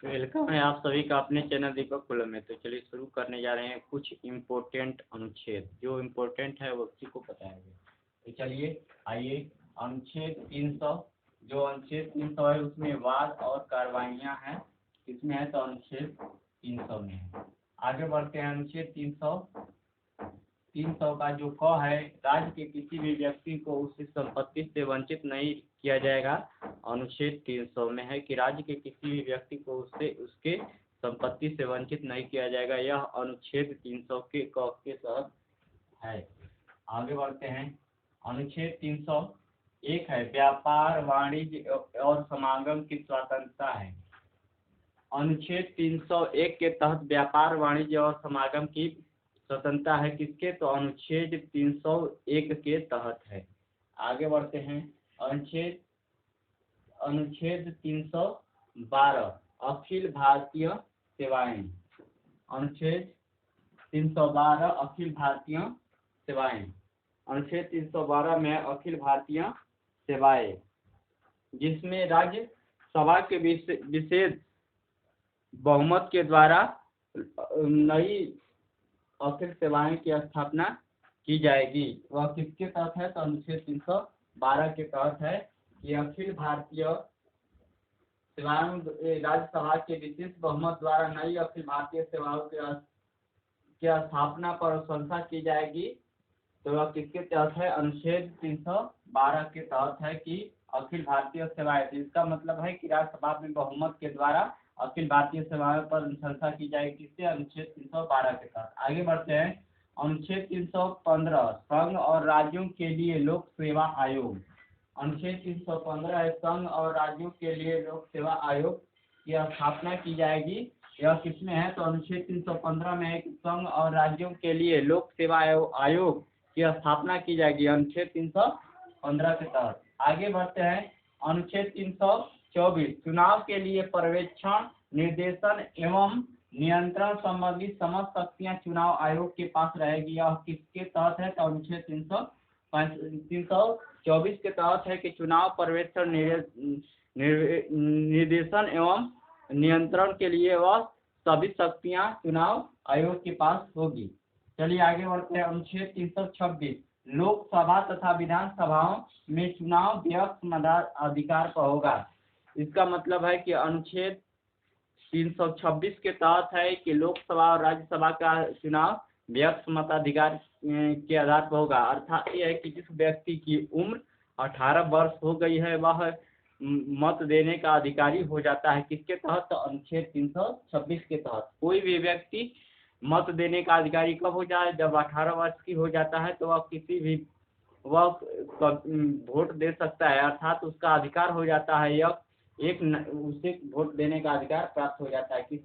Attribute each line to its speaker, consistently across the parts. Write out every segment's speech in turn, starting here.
Speaker 1: Welcome है आप सभी का अपने चैनल दीपक कुलम में। तो चलिए शुरू करने जा रहे हैं कुछ इम्पोर्टेंट अनुच्छेद। जो इम्पोर्टेंट है वो उसी को बताएंगे। तो चलिए आइए, अनुच्छेद 300। जो अनुच्छेद 300 है उसमें वाद और कार्रवाइयाँ हैं। किसमें है? तो अनुच्छेद 300 में है। आगे बढ़ते हैं। अनुच्छेद 300 का जो क है, राज्य के किसी भी व्यक्ति को उसकी संपत्ति से वंचित नहीं किया जाएगा। अनुच्छेद 300 में है कि राज्य के किसी भी व्यक्ति को उससे उसके संपत्ति से वंचित नहीं किया जाएगा। यह अनुच्छेद 300 के क के तहत है। आगे बढ़ते हैं। अनुच्छेद 301 है व्यापार, वाणिज्य और समागम की स्वतंत्रता है। अनुच्छेद 301 के तहत व्यापार, वाणिज्य और समागम की स्वतंत्रता है। किसके? तो अनुच्छेद 301 के तहत है। आगे बढ़ते हैं। अनुच्छेद 312 अखिल भारतीय सेवाएं। अनुच्छेद 312 अखिल भारतीय सेवाएं। अनुच्छेद 312 में अखिल भारतीय सेवाएं, जिसमें राज्य सभा के विशेष बहुमत के द्वारा नई अखिल सेवाएं की स्थापना की जाएगी। वह किसके तहत है? तो अनुच्छेद 312 के तहत है कि अखिल भारतीय सेवाएं राज्यसभा के विशेष बहुमत द्वारा नई अखिल भारतीय सेवाओं की स्थापना पर अनुशंसा की जाएगी। तो वह किसके तहत है? अनुच्छेद 312 के तहत है कि अखिल भारतीय सेवाएं। तो इसका मतलब है कि राज्यसभा में बहुमत के द्वारा अखिल भारतीय सेवाओं पर अनुशंसा की जाएगी। किससे? अनुच्छेद 312 के तहत। आगे बढ़ते हैं। अनुच्छेद 315 संघ और राज्यों के लिए लोक सेवा आयोग। अनुच्छेद 315 है संघ और राज्यों के लिए लोक सेवा आयोग की स्थापना की जाएगी। यह किसमें है? तो अनुच्छेद 315 में है कि संघ और राज्यों के लिए लोक सेवा आयोग की स्थापना की जाएगी, अनुच्छेद 315 के तहत। आगे बढ़ते हैं। अनुच्छेद 324 चुनाव के लिए पर्यवेक्षण, निर्देशन एवं नियंत्रण संबंधी समस्त शक्तियां चुनाव आयोग के पास रहेगी। यह किसके तहत है? तो अनुच्छेद 324 के तहत है कि चुनाव पर्यवेक्षण, निर्देशन एवं नियंत्रण के लिए वह सभी शक्तियां चुनाव आयोग के पास होगी। चलिए आगे बढ़ते हैं। अनुच्छेद 326 लोकसभा तथा विधानसभाओं में चुनाव व्यक्ति मताधिकार का होगा। इसका मतलब है कि अनुच्छेद 326 के तहत है कि लोकसभा और राज्यसभा का चुनाव व्यक्ति मताधिकार के आधार पर होगा। अर्थात यह है कि जिस व्यक्ति की उम्र 18 वर्ष हो गई है वह मत देने का अधिकारी हो जाता है। किसके तहत? तो अनुच्छेद 326 के तहत। कोई भी व्यक्ति मत देने का अधिकारी कब हो जाए? जब 18 वर्ष की हो जाता है तो वह वोट दे सकता है, अर्थात उसका अधिकार हो जाता है। यह उसे वोट देने का अधिकार प्राप्त हो जाता है। कि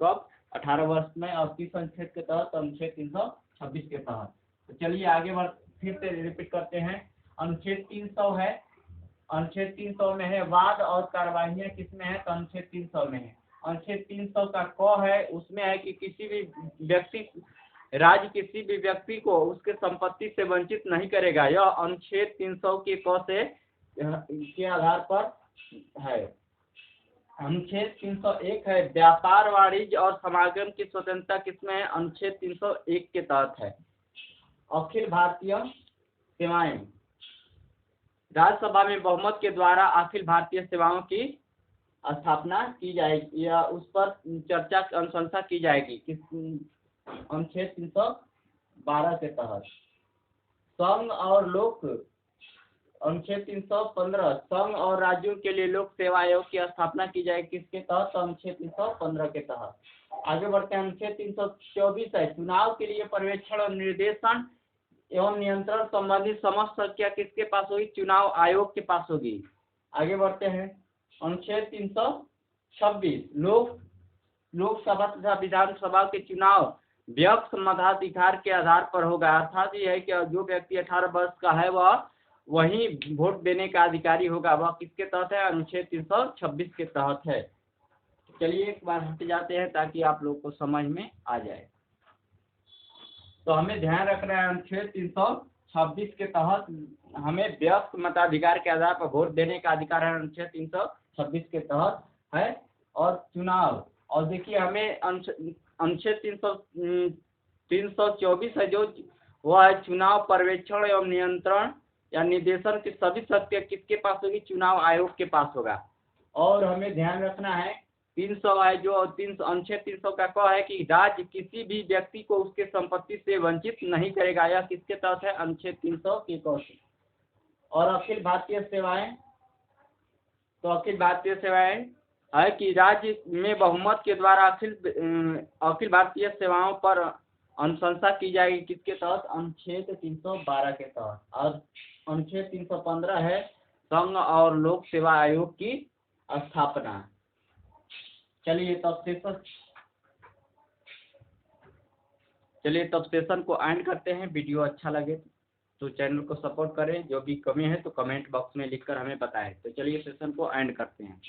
Speaker 1: कब? 18 वर्ष में। और किस अनुच्छेद के तहत? अनुच्छेद 326 के तहत। तो चलिए आगे फिर से रिपीट करते हैं। अनुच्छेद 300 है। अनुच्छेद 300 में है वाद और कार्रवाइयाँ। किसमें है? तो अनुच्छेद 300 में है। अनुच्छेद 300 का क है, उसमें है कि किसी भी राज्य किसी भी व्यक्ति को उसके संपत्ति से वंचित नहीं करेगा। यह अनुच्छेद 300 के क से के आधार पर है। अनुच्छेद 301 है व्यापार, वाणिज्य और समागम की स्वतंत्रता। किसमें है? अनुच्छेद 301 के तहत है। अखिल भारतीय सेवाएं, राज्यसभा में बहुमत के द्वारा अखिल भारतीय सेवाओं की स्थापना की जाएगी या उस पर चर्चा अनुशंसा की जाएगी। किस? अनुच्छेद 312 के तहत। संघ और लोक, अनुच्छेद 315 संघ और राज्यों के लिए लोक सेवा आयोग की स्थापना की जाएगी। किसके तहत? अनुच्छेद 315 के तहत। आगे बढ़ते हैं। अनुच्छेद 324 है चुनाव के लिए पर्यवेक्षण और निर्देशन एवं नियंत्रण संबंधी समस्त शक्तियां किसके पास होगी? चुनाव आयोग के पास होगी। आगे बढ़ते हैं। अनुच्छेद 326 लोकसभा तथा विधानसभा के चुनाव व्यक्ति मताधिकार के आधार पर होगा। अर्थात यह है कि जो व्यक्ति 18 वर्ष का है वह वही वोट देने का अधिकारी होगा। वह किसके तहत है? अनुच्छेद 326 के तहत है। चलिए एक बार हट जाते हैं ताकि आप लोग को समझ में आ जाए। तो हमें ध्यान रखना है अनुच्छेद 326 के तहत हमें व्यक्ति मताधिकार के आधार पर वोट देने का अधिकार है। अनुच्छेद 326 के तहत है। और चुनाव। और देखिए हमें अनुच्छेद 324 है जो वह है चुनाव पर्यवेक्षण एवं नियंत्रण या निर्देशन की सभी शक्तियाँ किसके पास होगी? चुनाव आयोग के पास होगा। और हमें ध्यान रखना है 300 है जो 300 अनुच्छेद 300 का कह है कि राज्य किसी भी व्यक्ति को उसके संपत्ति से वंचित नहीं करेगा। यह किसके तहत है? अनुच्छेद 300 के तहत। और अखिल भारतीय सेवाएं, तो अखिल भारतीय सेवाएं है कि राज्य में बहुमत के द्वारा अखिल भारतीय सेवाओं पर अनुशंसा की जाएगी किसके तहत? अनुच्छेद 312 के तहत। और अनुच्छेद 315 है संघ और लोक सेवा आयोग की स्थापना। चलिए तब सेशन को एंड करते हैं। वीडियो अच्छा लगे तो चैनल को सपोर्ट करें, जो भी कमी है तो कमेंट बॉक्स में लिखकर हमें बताएं। तो चलिए सेशन को एंड करते हैं।